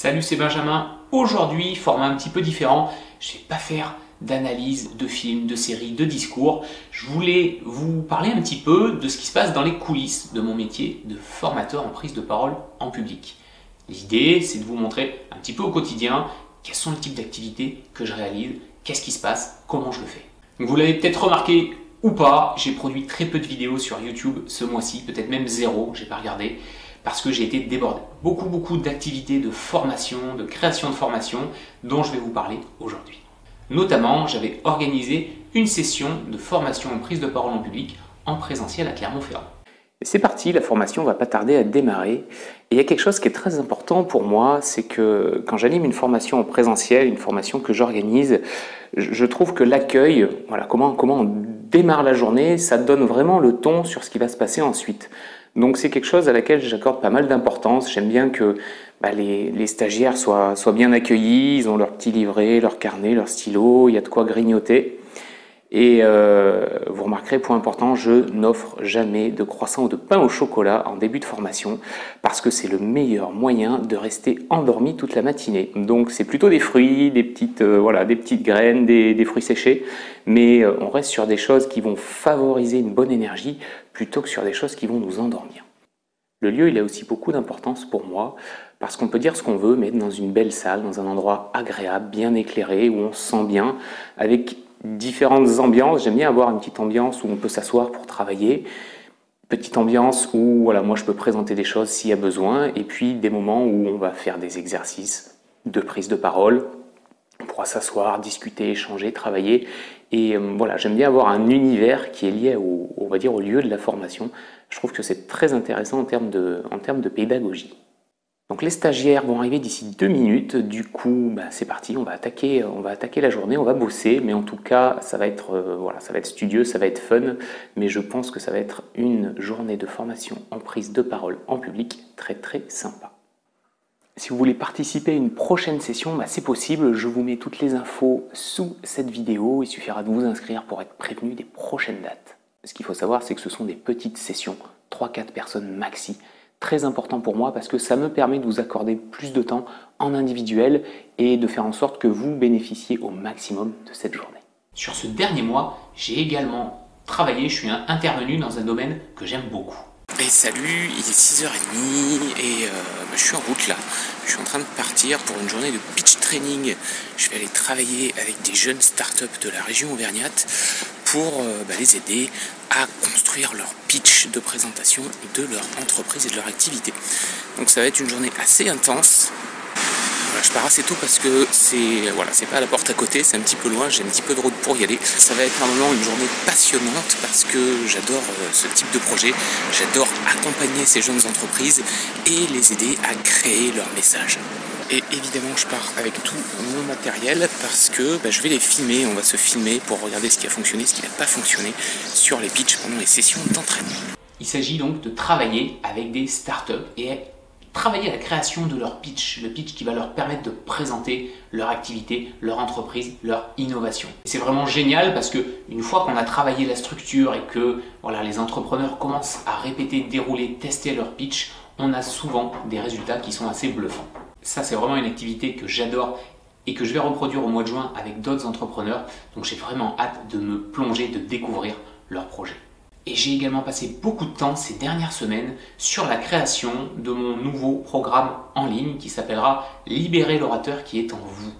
Salut, c'est Benjamin. Aujourd'hui, format un petit peu différent. Je ne vais pas faire d'analyse de films, de séries, de discours. Je voulais vous parler un petit peu de ce qui se passe dans les coulisses de mon métier de formateur en prise de parole en public. L'idée, c'est de vous montrer un petit peu au quotidien quels sont les types d'activités que je réalise, qu'est-ce qui se passe, comment je le fais. Donc, vous l'avez peut-être remarqué ou pas, j'ai produit très peu de vidéos sur YouTube ce mois-ci, peut-être même zéro, j'ai pas regardé, parce que j'ai été débordé. Beaucoup d'activités de formation, de création de formation dont je vais vous parler aujourd'hui. Notamment, j'avais organisé une session de formation en prise de parole en public en présentiel à Clermont-Ferrand. C'est parti, la formation va pas tarder à démarrer. Et il y a quelque chose qui est très important pour moi, c'est que quand j'anime une formation en présentiel, une formation que j'organise, je trouve que l'accueil, voilà, comment on démarre la journée, ça donne vraiment le ton sur ce qui va se passer ensuite. Donc c'est quelque chose à laquelle j'accorde pas mal d'importance. J'aime bien que les stagiaires soient bien accueillis, ils ont leur petit livret, leur carnet, leur stylo, il y a de quoi grignoter. Et vous remarquerez, point important, je n'offre jamais de croissant ou de pain au chocolat en début de formation parce que c'est le meilleur moyen de rester endormi toute la matinée. Donc c'est plutôt des fruits, des petites graines, des fruits séchés, mais on reste sur des choses qui vont favoriser une bonne énergie plutôt que sur des choses qui vont nous endormir. Le lieu, il a aussi beaucoup d'importance pour moi parce qu'on peut dire ce qu'on veut, mais dans une belle salle, dans un endroit agréable, bien éclairé, où on se sent bien, avec différentes ambiances. J'aime bien avoir une petite ambiance où on peut s'asseoir pour travailler, petite ambiance où voilà, moi je peux présenter des choses s'il y a besoin, et puis des moments où on va faire des exercices de prise de parole. On pourra s'asseoir, discuter, échanger, travailler. Et voilà, j'aime bien avoir un univers qui est lié on va dire, au lieu de la formation. Je trouve que c'est très intéressant en termes de pédagogie. Donc les stagiaires vont arriver d'ici 2 minutes, du coup c'est parti, on va attaquer la journée, on va bosser, mais en tout cas ça va être studieux, ça va être fun, mais je pense que ça va être une journée de formation en prise de parole en public très sympa. Si vous voulez participer à une prochaine session, c'est possible, je vous mets toutes les infos sous cette vidéo, il suffira de vous inscrire pour être prévenu des prochaines dates. Ce qu'il faut savoir, c'est que ce sont des petites sessions, 3-4 personnes maxi. Très important pour moi parce que ça me permet de vous accorder plus de temps en individuel et de faire en sorte que vous bénéficiez au maximum de cette journée. Sur ce dernier mois, j'ai également travaillé, je suis intervenu dans un domaine que j'aime beaucoup. Et salut, il est 6h30 et je suis en route là. Je suis en train de partir pour une journée de pitch training. Je vais aller travailler avec des jeunes startups de la région auvergnate pour les aider à construire leur pitch de présentation de leur entreprise et de leur activité. Donc ça va être une journée assez intense. Voilà, je pars assez tôt parce que c'est pas à la porte à côté, c'est un petit peu loin, j'ai un petit peu de route pour y aller. Ça va être normalement une journée passionnante parce que j'adore ce type de projet, j'adore accompagner ces jeunes entreprises et les aider à créer leur message. Et évidemment, je pars avec tout mon matériel parce que je vais les filmer. On va se filmer pour regarder ce qui a fonctionné, ce qui n'a pas fonctionné sur les pitchs pendant les sessions d'entraînement. Il s'agit donc de travailler avec des startups et travailler à la création de leur pitch, le pitch qui va leur permettre de présenter leur activité, leur entreprise, leur innovation. C'est vraiment génial parce que une fois qu'on a travaillé la structure et que les entrepreneurs commencent à répéter, dérouler, tester leur pitch, on a souvent des résultats qui sont assez bluffants. Ça, c'est vraiment une activité que j'adore et que je vais reproduire au mois de juin avec d'autres entrepreneurs. Donc j'ai vraiment hâte de me plonger, de découvrir leurs projets. Et j'ai également passé beaucoup de temps ces dernières semaines sur la création de mon nouveau programme en ligne qui s'appellera « Libérer l'orateur qui est en vous ».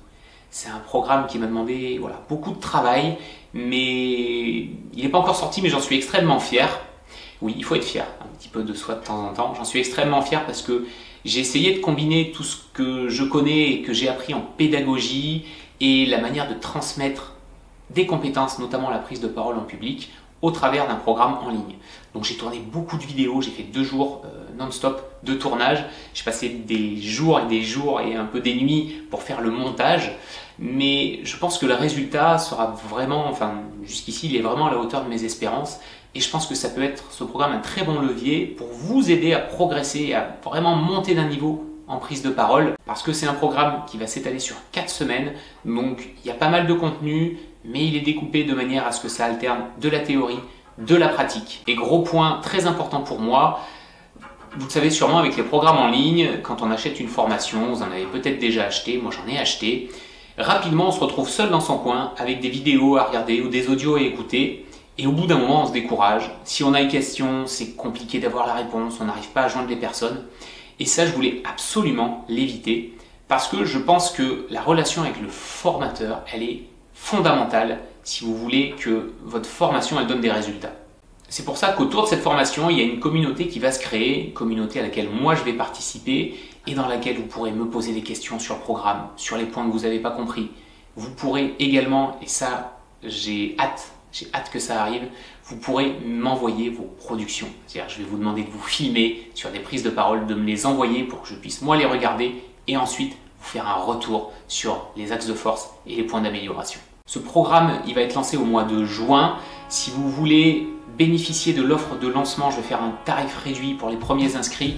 C'est un programme qui m'a demandé beaucoup de travail, mais il n'est pas encore sorti, mais j'en suis extrêmement fier. Oui, il faut être fier, un petit peu de soi de temps en temps. J'en suis extrêmement fier parce que j'ai essayé de combiner tout ce que je connais et que j'ai appris en pédagogie et la manière de transmettre des compétences, notamment la prise de parole en public, au travers d'un programme en ligne. Donc j'ai tourné beaucoup de vidéos, j'ai fait 2 jours non-stop de tournage. J'ai passé des jours et un peu des nuits pour faire le montage. Mais je pense que le résultat sera vraiment, jusqu'ici, il est vraiment à la hauteur de mes espérances. Et je pense que ça peut être, ce programme, un très bon levier pour vous aider à progresser, à vraiment monter d'un niveau en prise de parole. Parce que c'est un programme qui va s'étaler sur 4 semaines. Donc il y a pas mal de contenu, mais il est découpé de manière à ce que ça alterne de la théorie, de la pratique. Et gros point très important pour moi, Vous le savez sûrement, avec les programmes en ligne, quand on achète une formation, vous en avez peut-être déjà acheté, moi j'en ai acheté, rapidement on se retrouve seul dans son coin avec des vidéos à regarder ou des audios à écouter, et au bout d'un moment on se décourage. Si on a une question, c'est compliqué d'avoir la réponse, on n'arrive pas à joindre les personnes, et ça je voulais absolument l'éviter, parce que je pense que la relation avec le formateur, elle est fondamentale si vous voulez que votre formation elle donne des résultats. C'est pour ça qu'autour de cette formation, il y a une communauté qui va se créer, une communauté à laquelle moi je vais participer et dans laquelle vous pourrez me poser des questions sur le programme, sur les points que vous n'avez pas compris. Vous pourrez également, et ça j'ai hâte que ça arrive, vous pourrez m'envoyer vos productions. C'est-à-dire je vais vous demander de vous filmer sur des prises de parole, de me les envoyer pour que je puisse moi les regarder et ensuite vous faire un retour sur les axes de force et les points d'amélioration. Ce programme, il va être lancé au mois de juin. Si vous voulez bénéficier de l'offre de lancement, je vais faire un tarif réduit pour les premiers inscrits.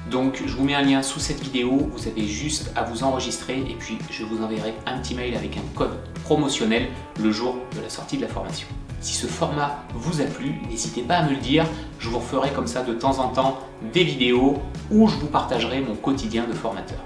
Donc je vous mets un lien sous cette vidéo, vous avez juste à vous enregistrer et puis je vous enverrai un petit mail avec un code promotionnel le jour de la sortie de la formation. Si ce format vous a plu, n'hésitez pas à me le dire, je vous referai comme ça de temps en temps des vidéos où je vous partagerai mon quotidien de formateur.